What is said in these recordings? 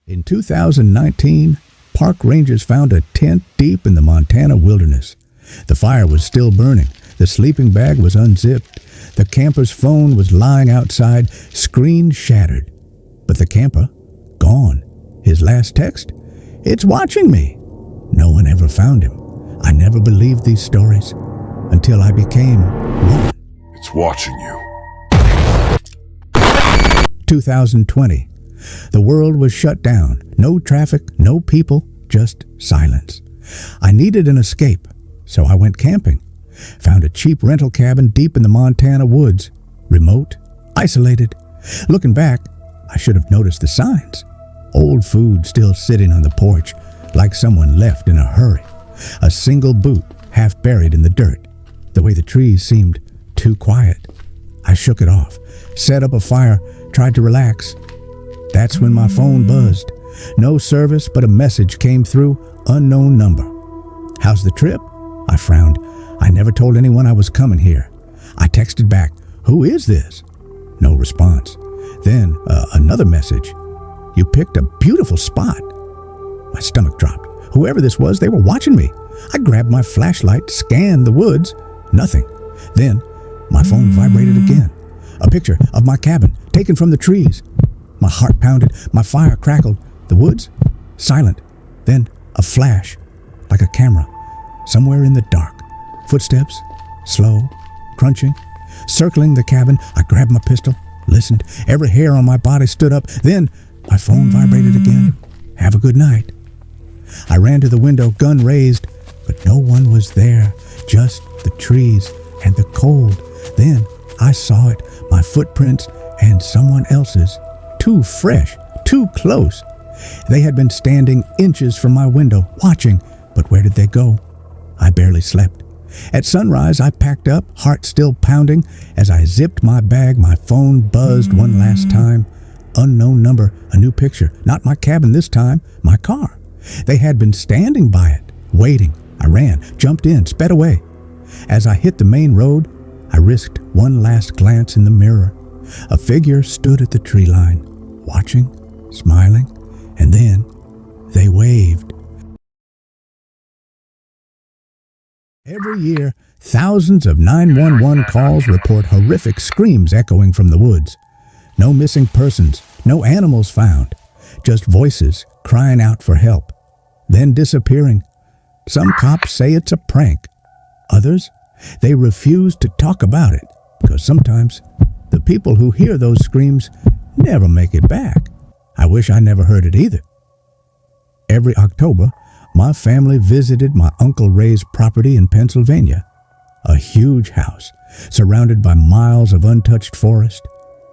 In 2019, park rangers found a tent deep in the Montana wilderness. The fire was still burning. The sleeping bag was unzipped. The camper's phone was lying outside, screen shattered. But the camper, gone. His last text? "It's watching me." No one ever found him. I never believed these stories until I became one. It's watching you. 2020. The world was shut down. No traffic, no people, just silence. I needed an escape, so I went camping. Found a cheap rental cabin deep in the Montana woods. Remote, isolated. Looking back, I should have noticed the signs. Old food still sitting on the porch, like someone left in a hurry. A single boot half buried in the dirt. The way the trees seemed too quiet. I shook it off, set up a fire, tried to relax. That's when my phone buzzed. No service, but a message came through, unknown number. "How's the trip?" I frowned. I never told anyone I was coming here. I texted back, "Who is this?" No response. Then another message. "You picked a beautiful spot." My stomach dropped. Whoever this was, they were watching me. I grabbed my flashlight, scanned the woods. Nothing. Then my phone vibrated again. A picture of my cabin, taken from the trees. My heart pounded, my fire crackled. The woods, silent. Then a flash, like a camera, somewhere in the dark. Footsteps, slow, crunching. Circling the cabin, I grabbed my pistol, listened. Every hair on my body stood up. Then my phone vibrated again. "Have a good night." I ran to the window, gun raised, but no one was there, just the trees and the cold. Then I saw it, my footprints and someone else's. Too fresh, too close. They had been standing inches from my window, watching, but where did they go? I barely slept. At sunrise, I packed up, heart still pounding. As I zipped my bag, my phone buzzed one last time. Unknown number, a new picture. Not my cabin this time, my car. They had been standing by it, waiting. I ran, jumped in, sped away. As I hit the main road, I risked one last glance in the mirror. A figure stood at the tree line, watching, smiling, and then they waved. Every year, thousands of 911 calls report horrific screams echoing from the woods. No missing persons, no animals found, just voices crying out for help, then disappearing. Some cops say it's a prank. Others, they refuse to talk about it, because sometimes the people who hear those screams never make it back. I wish I never heard it either. Every October, my family visited my Uncle Ray's property in Pennsylvania. A huge house, surrounded by miles of untouched forest.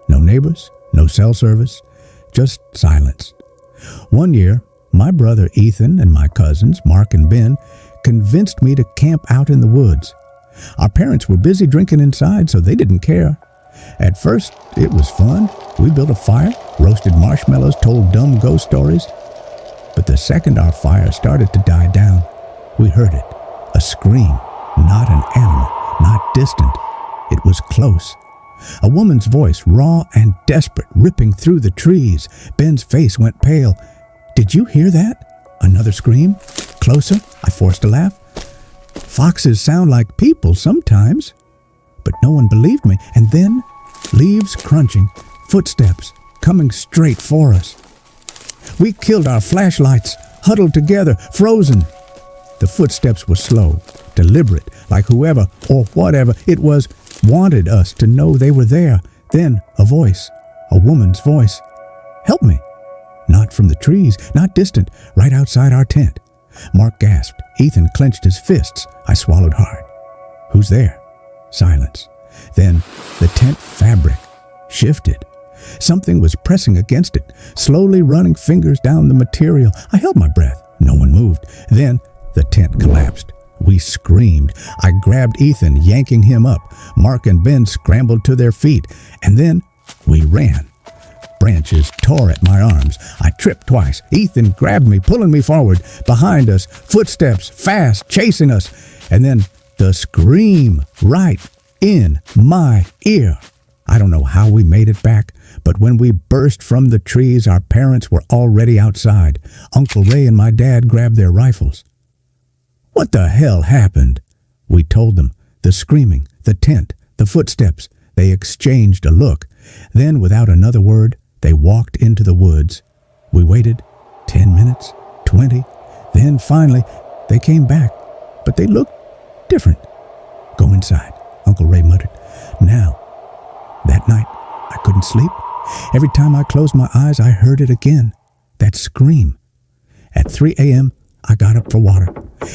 No neighbors, no cell service, just silence. One year, my brother Ethan and my cousins, Mark and Ben, convinced me to camp out in the woods. Our parents were busy drinking inside, so they didn't care. At first, it was fun. We built a fire, roasted marshmallows, told dumb ghost stories. But the second our fire started to die down, we heard it. A scream, not an animal, not distant. It was close. A woman's voice, raw and desperate, ripping through the trees. Ben's face went pale. "Did you hear that?" Another scream. Closer. I forced a laugh. "Foxes sound like people sometimes." But no one believed me. And then, leaves crunching, footsteps coming straight for us. We killed our flashlights, huddled together, frozen. The footsteps were slow, deliberate, like whoever or whatever it was wanted us to know they were there. Then a voice, a woman's voice. "Help me." Not from the trees, not distant, right outside our tent. Mark gasped. Ethan clenched his fists. I swallowed hard. "Who's there?" Silence. Then the tent fabric shifted. Something was pressing against it, slowly running fingers down the material. I held my breath. No one moved. Then the tent collapsed. We screamed. I grabbed Ethan, yanking him up. Mark and Ben scrambled to their feet. And then we ran. Branches tore at my arms. I tripped twice. Ethan grabbed me, pulling me forward. Behind us, footsteps, fast, chasing us. And then the scream right in my ear. I don't know how we made it back, but when we burst from the trees, our parents were already outside. Uncle Ray and my dad grabbed their rifles. "What the hell happened?" We told them. The screaming, the tent, the footsteps. They exchanged a look. Then, without another word, they walked into the woods. We waited 10 minutes, 20. Then, finally, they came back. But they looked different. "Go inside," Uncle Ray muttered. Now, that night, I couldn't sleep. Every time I closed my eyes, I heard it again. That scream. At 3 a.m., I got up for water.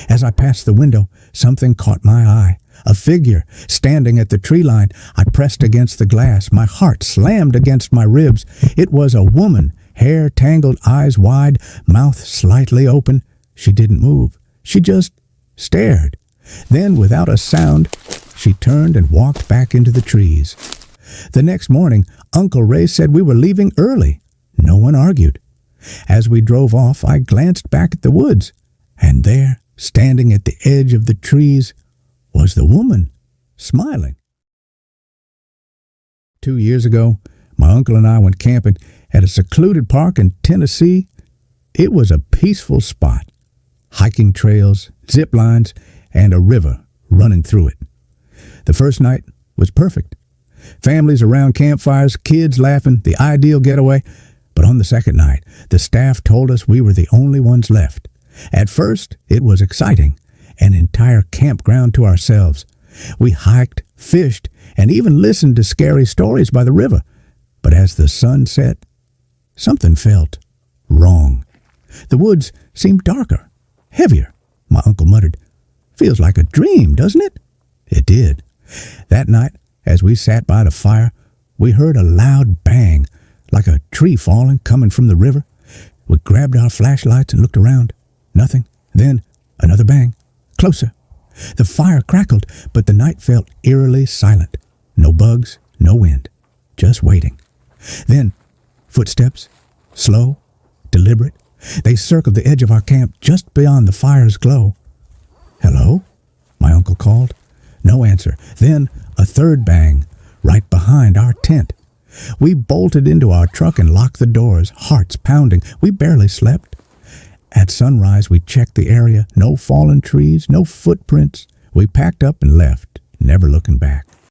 As I passed the window, something caught my eye. A figure standing at the tree line. I pressed against the glass. My heart slammed against my ribs. It was a woman, hair tangled, eyes wide, mouth slightly open. She didn't move. She just stared. Then, without a sound, she turned and walked back into the trees. The next morning, Uncle Ray said we were leaving early. No one argued. As we drove off, I glanced back at the woods, and there, standing at the edge of the trees, was the woman, smiling. 2 years ago, my uncle and I went camping at a secluded park in Tennessee. It was a peaceful spot. Hiking trails, zip lines, and a river running through it. The first night was perfect. Families around campfires, kids laughing, the ideal getaway. But on the second night, the staff told us we were the only ones left. At first, it was exciting, an entire campground to ourselves. We hiked, fished, and even listened to scary stories by the river. But as the sun set, something felt wrong. The woods seemed darker, heavier, my uncle muttered. "Feels like a dream, doesn't it?" It did. That night, as we sat by the fire, we heard a loud bang, like a tree falling coming from the river. We grabbed our flashlights and looked around. Nothing. Then another bang. Closer. The fire crackled, but the night felt eerily silent. No bugs, no wind. Just waiting. Then, footsteps. Slow. Deliberate. They circled the edge of our camp just beyond the fire's glow. "Hello?" my uncle called. No answer. Then a third bang, right behind our tent. We bolted into our truck and locked the doors, hearts pounding. We barely slept. At sunrise, we checked the area. No fallen trees, no footprints. We packed up and left, never looking back.